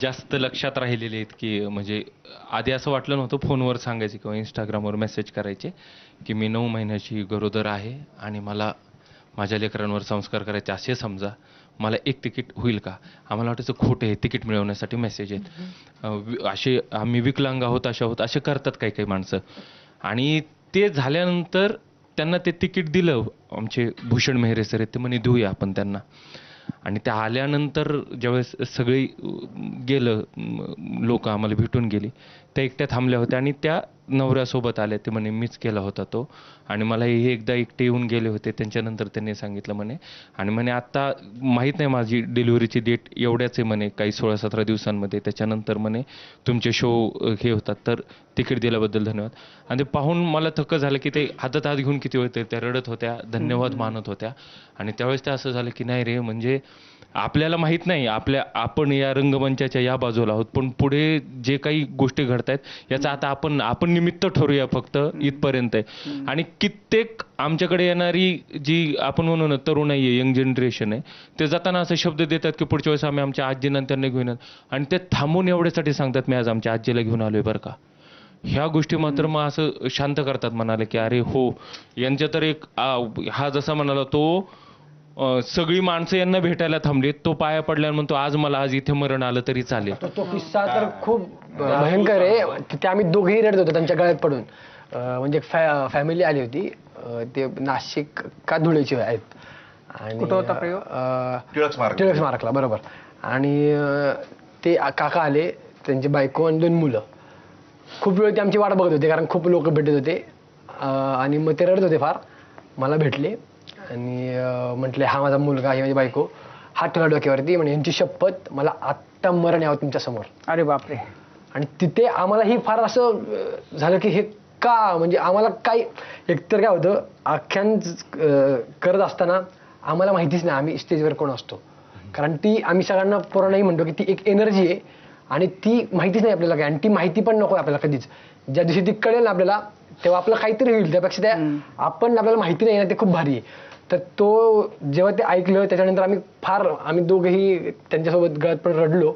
जास्त लक्षात राहिलेले आहेत, की म्हणजे आधी असं वाटलं नव्हतं फोनवर सांगायचे किंवा Instagramवर मेसेज करायचे, की मी 9 महिन्याची गरोदर आहे आणि मला माझ्या लेकरांवर संस्कार करायचे असे समजा. मला एक तिकीट होईल का? आम्हाला वाटायचं खोटं आहे, तिकीट मिळवण्यासाठी मेसेज आहेत. असे आम्ही विकलांग आहोत, असे आहोत, असे करतात काही-काही माणसं. आणि ते झाल्यानंतर त्यांना ते तिकीट दिलं. आमचे भूषण मेहरे सर आहेत, ते म्हणे देऊया आपण त्यांना. आणि त्या आल्यानंतर ज्यावेळेस सगळी गेलं लोकं आम्हाला भेटून गेली, त्या एकट्या थांबल्या होत्या आणि त्या नवऱ्यासोबत आल्या. ते म्हणे मीच केला होता तो आणि मला हे एकदा एकटे येऊन गेले होते. त्यांच्यानंतर त्यांनी सांगितलं म्हणे आणि म्हणे आत्ता माहीत नाही माझी डिलिव्हरीची डेट एवढ्याच आहे म्हणे, काही 16-17 दिवसांमध्ये. त्याच्यानंतर म्हणे तुमचे शो हे होतात, तर तिकीट दिल्याबद्दल धन्यवाद. आणि ते पाहून मला थक्क झालं, की ते हातात हात घेऊन किती होते, त्या रडत होत्या, धन्यवाद मानत होत्या. आणि त्यावेळेस ते असं झालं, की नाही रे, म्हणजे आपल्याला माहीत नाही आपण या रंगमंचाच्या या बाजूला आहोत, पण पुढे जे काही गोष्टी घडतायत याचा आता आपण निमित्त ठरूया, फक्त इथपर्यंत आहे. आणि कित्येक आमच्याकडे येणारी जी आपण म्हणू ना तरुणाई आहे, यंग जनरेशन आहे, ते जाताना असे शब्द देतात, की पुढच्या वेळेस आम्ही आमच्या आजींना त्यांना घेऊन येणार. आणि ते थांबून एवढ्यासाठी सांगतात, मी आज आमच्या आजीला घेऊन आलोय बरं का. ह्या गोष्टी मात्र मग असं शांत करतात मनाला, की अरे हो, यांच्या तर एक हा जसा म्हणाला तो सगळी माणसं यांना भेटायला थांबलीत. तो पाया पडल्यावर म्हणतो आज मला आज इथे मरण आलं तरी चालेल. तो किस्सा तर खूप भयंकर आहे. तिथे आम्ही दोघेही रडत होतो त्यांच्या गळ्यात पडून. म्हणजे फॅमिली आली होती. ते नाशिक का धुळेची आहेत आणि कुठं होता प्रयोग? टिळक स्मारकला, बरोबर. आणि ते काका आले, त्यांची बायको आणि 2 मुलं. खूप वेळ ते आमची वाट बघत होते, कारण खूप लोक भेटत होते. आणि मग ते रडत होते फार. मला भेटले आणि म्हटले हा माझा मुलगा, ही माझी बायको. हात ठेवला डोक्यावरती, म्हणजे यांची शपथ मला आत्ता मरण यावं तुमच्या समोर. अरे बापरे. आणि तिथे आम्हाला ही फार असं झालं, की हे का, म्हणजे आम्हाला काय, एकतर काय होतं आख्यान करत असताना आम्हाला माहितीच नाही आम्ही स्टेजवर कोण असतो. कारण ती आम्ही सगळ्यांना पोरांनाही म्हणतो, की ती एक एनर्जी आहे आणि ती माहितीच नाही आपल्याला काय, आणि ती माहिती पण नको आपल्याला कधीच. ज्या दिवशी ती कळेल ना आपल्याला, तेव्हा आपलं काहीतरी होईल. त्यापेक्षा आपण आपल्याला माहिती नाही ना, ते खूप भारी आहे. तर तो जेव्हा ते ऐकलं त्याच्यानंतर आम्ही दोघेही त्यांच्यासोबत गळ्यात पण रडलो.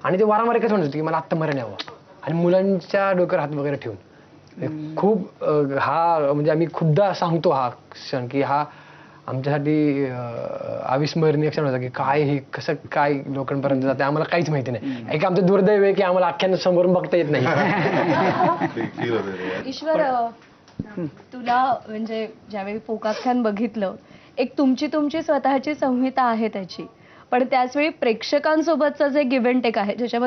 आणि ते वारंवार एकच म्हणत होते, की मला आत्ता मरण यावं. आणि मुलांच्या डोक्यावर हात वगैरे ठेवून खूप हा म्हणजे आम्ही खूपदा सांगतो हा क्षण, की हा आमच्यासाठी अविस्मरणीय क्षण होता, की काय हे कसं काय लोकांपर्यंत जाते आम्हाला काहीच माहिती नाही. एक आमचं दुर्दैव आहे, की आम्हाला आख्यान समोरून बघता येत नाही. ईश्वर, तुला म्हणजे ज्यावेळी फोकाख्यान बघितलं, एक तुमची स्वतःची संहिता आहे त्याची, पण त्याचवेळी प्रेक्षकांसोबतचं जे गिव्ह अँड टेक आहे, ज्याच्यामध्ये